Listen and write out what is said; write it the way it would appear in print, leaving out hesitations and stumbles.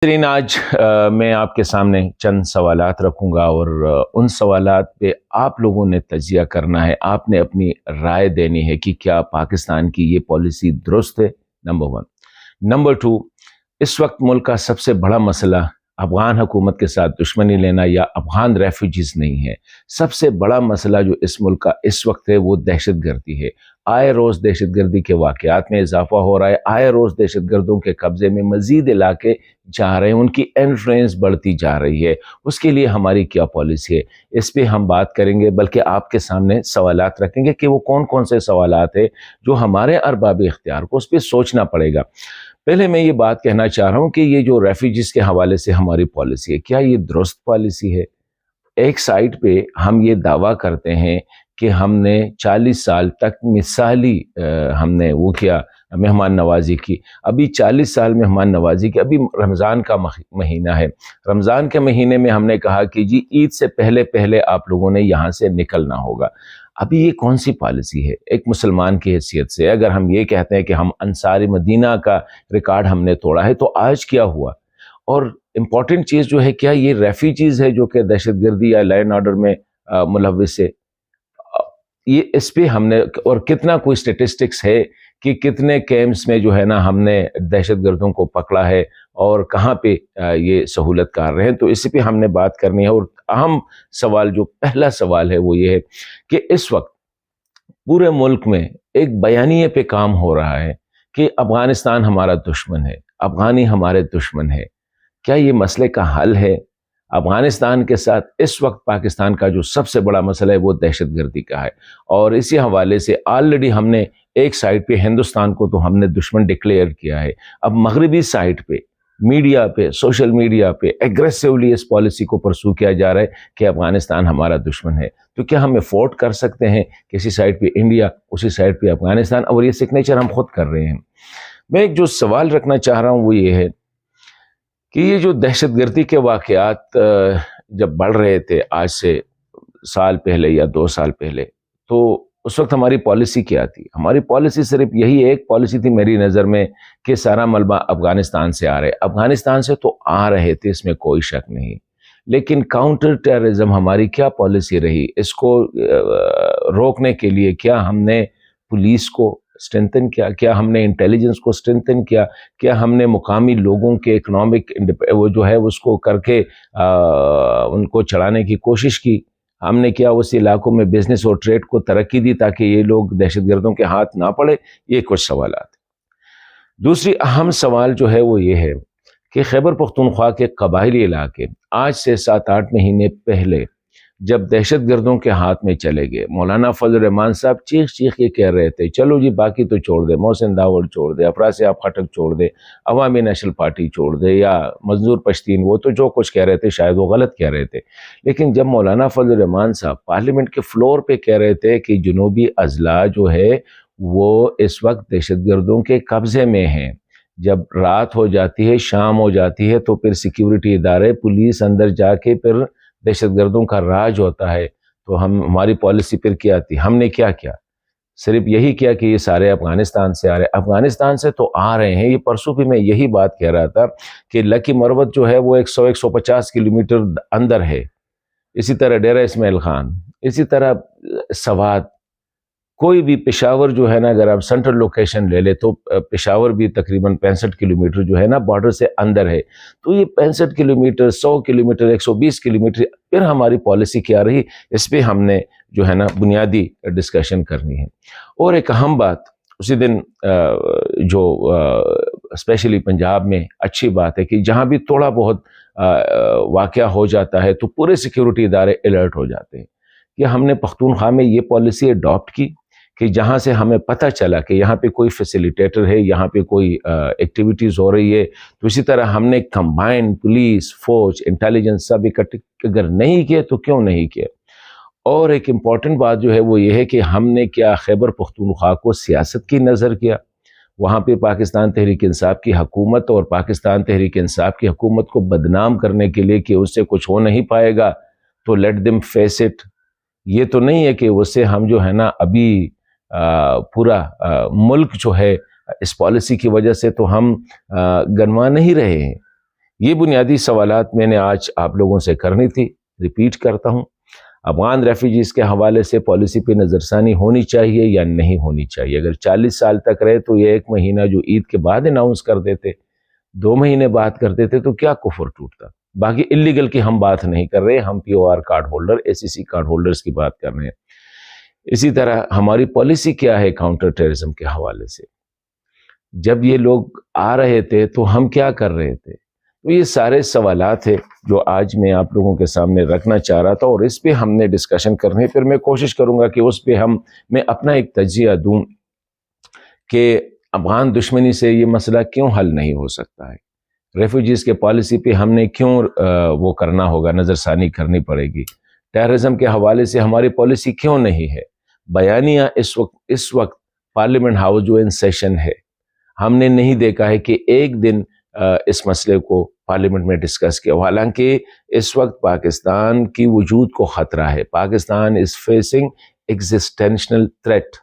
नाज़रीन, आज मैं आपके सामने चंद सवालात रखूँगा और उन सवालात पे आप लोगों ने तजिया करना है, आपने अपनी राय देनी है कि क्या पाकिस्तान की ये पॉलिसी दुरुस्त है, नंबर 1। नंबर 2, इस वक्त मुल्क का सबसे बड़ा मसला अफ़गान हुकूमत के साथ दुश्मनी लेना या अफ़गान रेफ्यूजीज़ नहीं है। सबसे बड़ा मसला जो इस मुल्क का इस वक्त है वो दहशतगर्दी है। आए रोज़ दहशतगर्दी के वाक़यात में इजाफ़ा हो रहा है, आए रोज़ दहशतगर्दों के कब्ज़े में मज़ीद इलाके जा रहे हैं, उनकी इन्फ्लुएंस बढ़ती जा रही है। उसके लिए हमारी क्या पॉलिसी है, इस पे हम बात करेंगे, बल्कि आपके सामने सवालात रखेंगे कि वो कौन कौन से सवालात हैं जो हमारे अरबाब इख्तियार को उस पर सोचना पड़ेगा। पहले मैं ये बात कहना चाह रहा हूँ कि ये जो रेफ्यूजीज़ के हवाले से हमारी पॉलिसी है, क्या ये दुरुस्त पॉलिसी है? एक साइड पे हम ये दावा करते हैं कि हमने 40 साल तक मिसाली हमने वो किया, मेहमान नवाजी की। अभी 40 साल मेहमान नवाजी की, अभी रमज़ान का महीना है। रमज़ान के महीने में हमने कहा कि जी ईद से पहले पहले आप लोगों ने यहाँ से निकलना होगा। अभी ये कौन सी पॉलिसी है एक मुसलमान की हैसियत से? अगर हम ये कहते हैं कि हम अंसार मदीना का रिकॉर्ड हमने तोड़ा है, तो आज क्या हुआ? और इम्पॉर्टेंट चीज़ जो है, क्या ये रेफ्यूजीज़ है जो कि दहशतगर्दी या लॉ एंड ऑर्डर में मुलव्विस है? ये इस पे हमने, और कितना कोई स्टेटिस्टिक्स है कि कितने कैंप्स में जो है ना हमने दहशतगर्दों को पकड़ा है और कहाँ पे ये सहूलत कर रहे हैं, तो इसी पे हमने बात करनी है। और अहम सवाल, जो पहला सवाल है वो ये है कि इस वक्त पूरे मुल्क में एक बयानिए पे काम हो रहा है कि अफगानिस्तान हमारा दुश्मन है, अफगानी हमारे दुश्मन है। क्या ये मसले का हल है? अफगानिस्तान के साथ इस वक्त पाकिस्तान का जो सबसे बड़ा मसला है वो दहशतगर्दी का है, और इसी हवाले से ऑलरेडी हमने एक साइड पे हिंदुस्तान को तो हमने दुश्मन डिक्लेयर किया है। अब मगरबी साइड पे मीडिया पे, सोशल मीडिया पे एग्रेसिवली इस पॉलिसी को परसू किया जा रहा है कि अफगानिस्तान हमारा दुश्मन है। तो क्या हम अफोर्ड कर सकते हैं किसी साइड पे इंडिया, उसी साइड पे अफगानिस्तान? और ये सिग्नेचर हम खुद कर रहे हैं। मैं एक जो सवाल रखना चाह रहा हूँ वो ये है कि ये जो दहशतगर्दी के वाक़यात जब बढ़ रहे थे आज से साल पहले या 2 साल पहले, तो उस वक्त हमारी पॉलिसी क्या थी? हमारी पॉलिसी सिर्फ यही एक पॉलिसी थी मेरी नज़र में कि सारा मलबा अफ़गानिस्तान से आ रहे, अफ़गानिस्तान से तो आ रहे थे, इसमें कोई शक नहीं। लेकिन काउंटर टेररिज्म हमारी क्या पॉलिसी रही? इसको रोकने के लिए क्या हमने पुलिस को स्ट्रेंथन किया? क्या हमने इंटेलिजेंस को स्ट्रेंथन किया? क्या हमने मुकामी लोगों के इकोनॉमिक वो जो है उसको करके उनको चलाने की कोशिश की? हमने क्या उस इलाकों में बिजनेस और ट्रेड को तरक्की दी ताकि ये लोग दहशतगर्दों के हाथ ना पड़े? ये कुछ सवालात। दूसरी अहम सवाल जो है वो ये है कि खैबर पख्तूनख्वा के कबायली इलाके आज से 7-8 महीने पहले जब दहशतगर्दों के हाथ में चले गए, मौलाना फजल रहमान साहब चीख चीख के कह रहे थे चलो जी बाकी तो छोड़ दे, मोहसिन दावड़ छोड़ दे, अफराज आप खटक छोड़ दे, अवामी नेशनल पार्टी छोड़ दे, या मंजूर पश्तीन, वो तो जो कुछ कह रहे थे शायद वो गलत कह रहे थे। लेकिन जब मौलाना फजल रहमान साहब पार्लियामेंट के फ्लोर पे कह रहे थे कि जनूबी अजला जो है वो इस वक्त दहशतगर्दों के कब्जे में हैं, जब रात हो जाती है, शाम हो जाती है, तो फिर सिक्योरिटी इदारे, पुलिस अंदर जाके फिर दहशतगर्दों का राज होता है, तो हमारी पॉलिसी फिर क्या थी? हमने क्या किया? सिर्फ यही किया कि ये सारे अफगानिस्तान से आ रहे हैं। अफगानिस्तान से तो आ रहे हैं, ये परसों भी मैं यही बात कह रहा था कि लकी मरवत जो है वो 100-150 किलोमीटर अंदर है। इसी तरह डेरा इस्माइल खान, इसी तरह सवात, कोई भी पेशावर जो है ना, अगर आप सेंट्रल लोकेशन ले ले तो पेशावर भी तकरीबन 65 किलोमीटर जो है ना बॉर्डर से अंदर है। तो ये 65 किलोमीटर, 100 किलोमीटर, 120 किलोमीटर, फिर हमारी पॉलिसी क्या रही, इस पर हमने जो है ना बुनियादी डिस्कशन करनी है। और एक अहम बात, उसी दिन जो स्पेशली पंजाब में अच्छी बात है कि जहाँ भी थोड़ा बहुत वाक़या हो जाता है तो पूरे सिक्योरिटी इदारे अलर्ट हो जाते हैं। कि हमने पख्तूनख्वा में ये पॉलिसी अडॉप्ट की कि जहाँ से हमें पता चला कि यहाँ पे कोई फैसिलिटेटर है, यहाँ पे कोई एक्टिविटीज़ हो रही है, तो इसी तरह हमने कंबाइंड पुलिस, फौज, इंटेलिजेंस सब इकट्ठे अगर नहीं किए तो क्यों नहीं किए। और एक इम्पॉर्टेंट बात जो है वो ये है कि हमने क्या खैबर पख्तूनख्वा को सियासत की नज़र किया? वहाँ पे पाकिस्तान तहरीक इंसाफ की हुकूमत और पाकिस्तान तहरीक इंसाफ की हुकूमत को बदनाम करने के लिए कि उससे कुछ हो नहीं पाएगा तो लेट देम फेस इट। ये तो नहीं है कि उससे हम जो है ना अभी पूरा मुल्क जो है इस पॉलिसी की वजह से तो हम गनवा नहीं रहे हैं। یہ بنیادی سوالات میں نے آج آپ لوگوں سے کرنی تھی. ریپیٹ کرتا ہوں، افغان ریفیوجیز کے حوالے سے پالیسی پہ نظر ثانی ہونی چاہیے یا نہیں ہونی چاہیے؟ اگر 40 سال تک رہے تو یہ 1 مہینہ جو عید کے بعد اناؤنس کر دیتے، 2 مہینے بعد کر دیتے تو کیا کفر ٹوٹتا؟ باقی اللیگل کی ہم بات نہیں کر رہے، ہم POR card holder, SCC card holders کی بات کر رہے ہیں. اسی طرح ہماری پالیسی کیا ہے کاؤنٹر ٹیررزم کے حوالے سے؟ جب یہ لوگ آ رہے تھے تو ہم کیا کر رہے تھے؟ تو یہ سارے سوالات ہیں جو آج میں آپ لوگوں کے سامنے رکھنا چاہ رہا تھا، اور اس پہ ہم نے ڈسکشن کرنے. پھر میں کوشش کروں گا کہ اس پہ میں اپنا ایک تجزیہ دوں کہ افغان دشمنی سے یہ مسئلہ کیوں حل نہیں ہو سکتا ہے، ریفیوجیز کے پالیسی پہ ہم نے کیوں وہ کرنا ہوگا، نظر ثانی کرنی پڑے گی، ٹیررزم کے حوالے سے ہماری پالیسی کیوں نہیں ہے. بیانیہ اس وقت پارلیمنٹ ہاؤس جو ان سیشن ہے، ہم نے نہیں دیکھا ہے کہ ایک دن اس مسئلے کو پارلیمنٹ میں ڈسکس کیا. حالانکہ اس وقت پاکستان کی وجود کو خطرہ ہے. Pakistan is facing existential threat.